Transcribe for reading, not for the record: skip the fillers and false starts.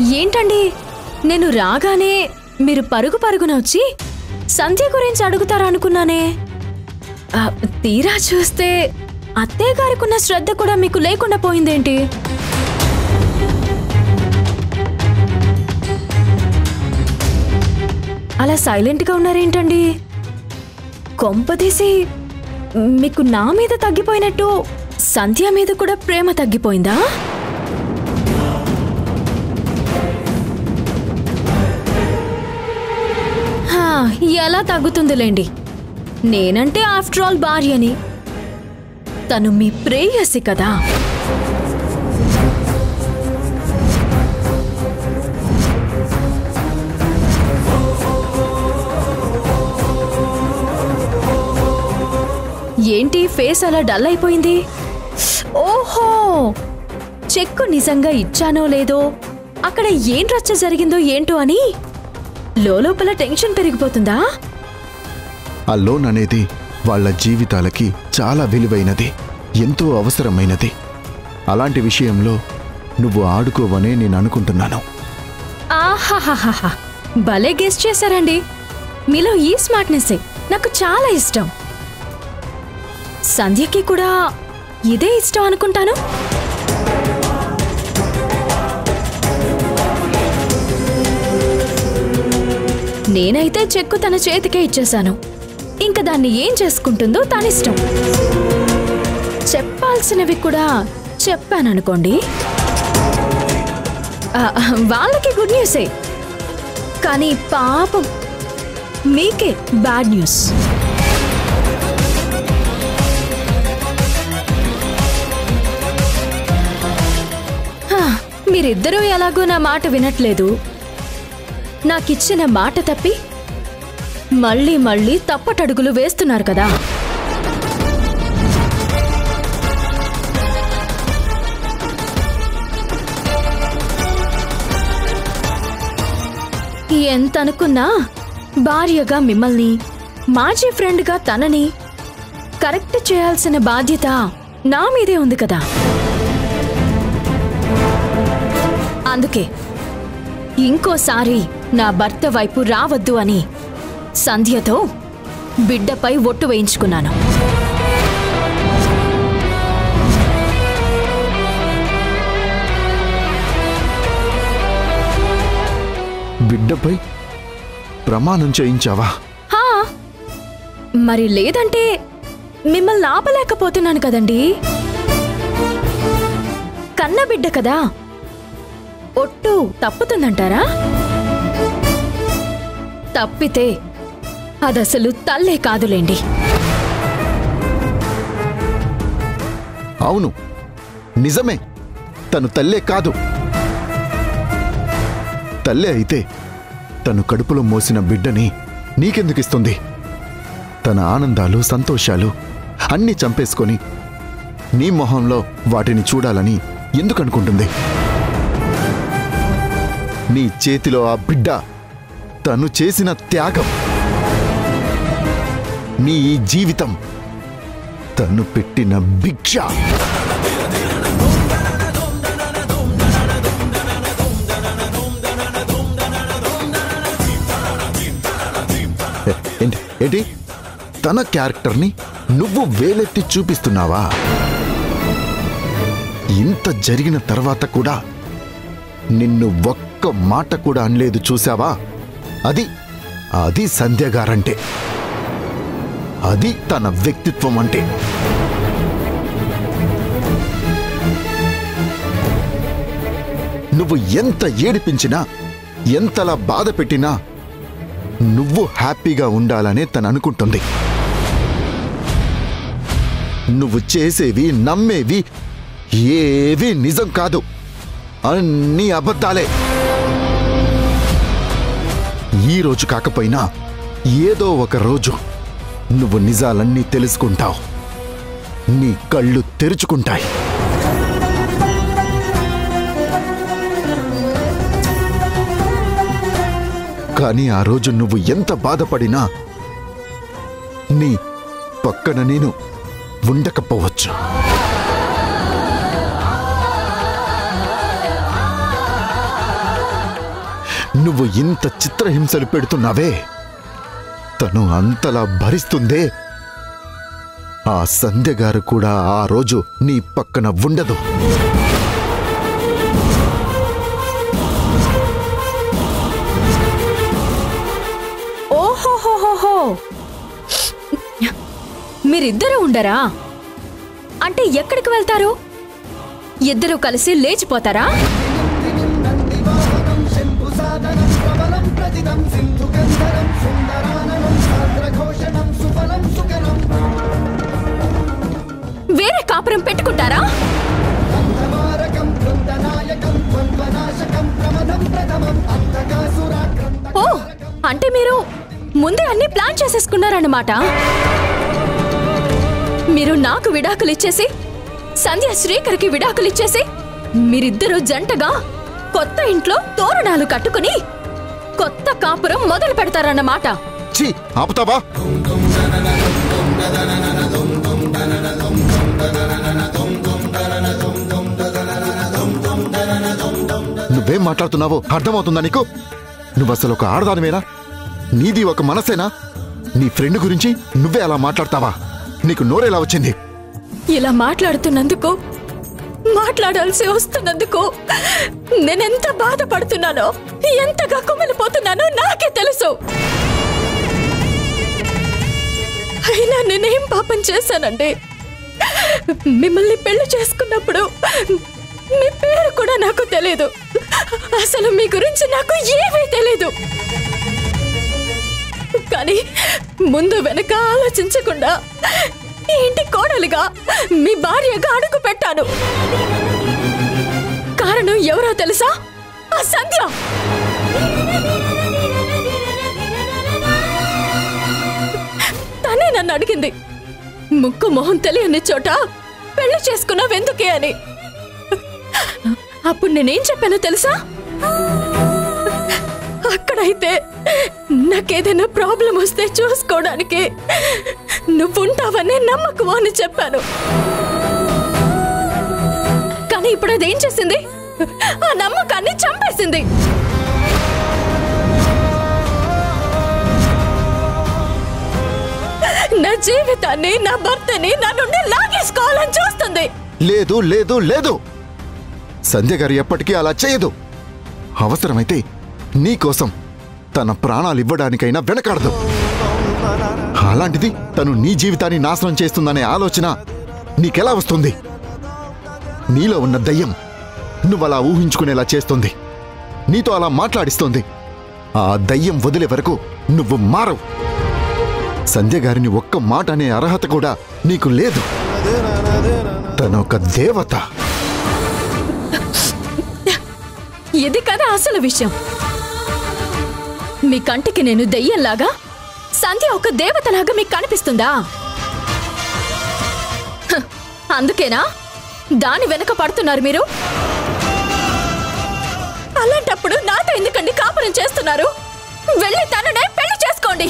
ఏంటండి నేను రాగానే మీరు పరుగు పరుగున వచ్చి సంధ్య గురించి అడుగుతారా అనుకున్నానే. తీరా చూస్తే అత్తయ్య గారికున్న శ్రద్ధ కూడా మీకు లేకుండా పోయిందేంటి? అలా సైలెంట్గా ఉన్నారేంటండి? కొంపదీసి మీకు నా మీద తగ్గిపోయినట్టు సంధ్య మీద కూడా ప్రేమ తగ్గిపోయిందా? ఎలా తగ్గుతుందిలేండి, నేనంటే ఆఫ్టర్ ఆల్ భార్యని, తను మీ ప్రేయసి కదా. ఏంటి ఫేస్ అలా డల్ అయిపోయింది? ఓహో, చెక్కు నిజంగా ఇచ్చానో లేదో, అక్కడ ఏం రచ్చ జరిగిందో ఏంటో అని లోపల టెన్షన్ పెరిగిపోతుందా? ఆ లోన్ అనేది వాళ్ళ జీవితాలకి చాలా విలువైనది, ఎంతో అవసరమైనది. అలాంటి విషయంలో నువ్వు ఆడుకోవనే నేను అనుకుంటున్నాను. ఆహాహాహా, భలే గెస్ చేశారండి. మీలో ఈ స్మార్ట్నెస్సే నాకు చాలా ఇష్టం. సంధ్యకి కూడా ఇదే ఇష్టం అనుకుంటాను. నేనైతే చెక్కు తన చేతికే ఇచ్చేశాను. ఇంక దాన్ని ఏం చేసుకుంటుందో తనిష్టం. చెప్పాల్సినవి కూడా చెప్పాననుకోండి, వాళ్ళకి గుడ్ న్యూసే, కానీ పాపం మీకే బ్యాడ్ న్యూస్. మీరిద్దరూ ఎలాగో నా మాట వినట్లేదు. నాకిచ్చిన మాట తప్పి మళ్ళీ మళ్ళీ తప్పటడుగులు వేస్తున్నారు కదా. ఎంత అనుకున్నా భార్యగా మిమ్మల్ని, మాజీ ఫ్రెండ్గా తనని కరెక్ట్ చేయాల్సిన బాధ్యత నా మీదే ఉంది కదా. అందుకే ఇంకోసారి నా భర్త వైపు రావద్దు అని సంధ్యతో బిడ్డపై ఒట్టు వేయించుకున్నాను. బిడ్డపై ప్రమాణం చేయించావా? మరి లేదంటే మిమ్మల్ని ఆపలేకపోతున్నాను కదండి. కన్నబిడ్డ కదా, ఒట్టు తప్పుతుందంటారా? తప్పితే అదసలు తల్లే కాదులేండి. అవును, నిజమే, తను తల్లే కాదు. తల్లే అయితే తను కడుపులో మోసిన బిడ్డని నీకెందుకిస్తుంది? తన ఆనందాలు, సంతోషాలు అన్నీ చంపేసుకొని నీ మొహంలో వాటిని చూడాలని ఎందుకనుకుంటుంది? నీ చేతిలో ఆ బిడ్డ తను చేసిన త్యాగం, నీ ఈ జీవితం తను పెట్టిన భిక్ష. ఏంటి తన క్యారెక్టర్ని నువ్వు వేలెత్తి చూపిస్తున్నావా? ఇంత జరిగిన తర్వాత కూడా నిన్ను ఒక్క మాట కూడా అనలేదు, చూసావా? అది సంధ్య గారంటే, అది తన వ్యక్తిత్వం అంటే. నువ్వు ఎంత ఏడిపించినా, ఎంతలా బాధ పెట్టినా నువ్వు హ్యాపీగా ఉండాలనే తను అనుకుంటుంది. నువ్వు చేసేవి, నమ్మేవి ఏవి నిజం కాదు, అన్నీ అబద్ధాలే. ఈ రోజు కాకపోయినా ఏదో ఒక రోజు నువ్వు నిజాలన్నీ తెలుసుకుంటావు, నీ కళ్ళు తెరుచుకుంటాయి. కానీ ఆ రోజు నువ్వు ఎంత బాధపడినా నీ పక్కన నేను ఉండకపోవచ్చు. నువ్వు ఇంత చిత్రహింసలు పెడుతున్నావే, తను అంతలా భరిస్తుందే. ఆ సంధ్య గారు కూడా ఆ రోజు నీ పక్కన ఉండదు. ఓహోహోహో, మీరిద్దరూ ఉండరా? అంటే ఎక్కడికి వెళ్తారు? ఇద్దరూ కలిసి లేచిపోతారా? వేరే కాపురం పెట్టుకుంటారా? ఓ, అంటే మీరు ముందే అన్ని ప్లాన్ చేసేసుకున్నారన్నమాట. మీరు నాకు విడాకులిచ్చేసి సంధ్య శ్రీకర్కి విడాకులిచ్చేసి మీరిద్దరూ జంటగా కొత్త ఇంట్లో తోరణాలు కట్టుకుని కొత్త కాపురం మొదలు పెడతారన్నమాట. ఛీ, ఆపుతావా? నువ్వేం మాట్లాడుతున్నావో అర్థమవుతుందా నీకు? నువ్వసలు ఒక ఆడదానివేనా? నీది ఒక మనసేనా? నీ ఫ్రెండ్ గురించి నువ్వే అలా మాట్లాడతావా? నీకు నోరేలా వచ్చింది? ఇలా మాట్లాడుతున్నందుకు, మాట్లాడాల్సి వస్తున్నందుకు నేనెంత బాధపడుతున్నానో, ఎంతగా కుమిలిపోతున్నానో నాకే తెలుసు. అయినా నేనేం పాపం చేశానండి? మిమ్మల్ని పెళ్లి చేసుకున్నప్పుడు మీ పేరు కూడా నాకు తెలీదు. అసలు మీ గురించి నాకు ఏమీ తెలీదు. కానీ ముందు వెనక ఆలోచించకుండా ఈ ఇంటి కోడలిగా మీ భార్యగా అడుగు పెట్టాను. కారణం ఎవరో తెలుసా? ఆ సంధ్య. తనే నన్ను అడిగింది, ముక్కు మొహం తెలియని చోట పెళ్లి చేసుకున్నావెందుకే అని. అప్పుడు నేనేం చెప్పానో తెలుసా? అక్కడైతే నాకేదైనా ప్రాబ్లం వస్తే చూసుకోవడానికి నువ్వుంటావనే నమ్మకం అని చెప్పాను. కానీ ఇప్పుడు అదేం చేసింది? ఆ నమ్మకాన్ని చంపేసింది. నా జీవితాన్ని, నా భర్తని నా నుండి లాగేసుకోవాలని చూస్తుంది. లేదు లేదు లేదు, సంధ్య గారు ఎప్పటికీ అలా చేయదు. అవసరమైతే నీకోసం తన ప్రాణాలు ఇవ్వడానికైనా వెనకాడదు. అలాంటిది తను నీ జీవితాన్ని నాశనం చేస్తుందనే ఆలోచన నీకెలా వస్తుంది? నీలో ఉన్న దయ్యం నువ్వలా ఊహించుకునేలా చేస్తుంది, నీతో అలా మాట్లాడిస్తోంది. ఆ దయ్యం వదిలే వరకు నువ్వు మారవు. సంధ్య గారిని ఒక్క మాట అనే అర్హత కూడా నీకు లేదు. తనొక దేవత. ఇది కదా అసలు విషయం. మీ కంటికి నేను దెయ్యంలాగా, సంధ్య ఒక దేవతలాగా మీకు కనిపిస్తుందా? అందుకేనా దాని వెనక పడుతున్నారు మీరు? అలాంటప్పుడు నాతో ఎందుకండి కాపురం చేస్తున్నారు? వెళ్ళి తననే పెళ్లి చేసుకోండి.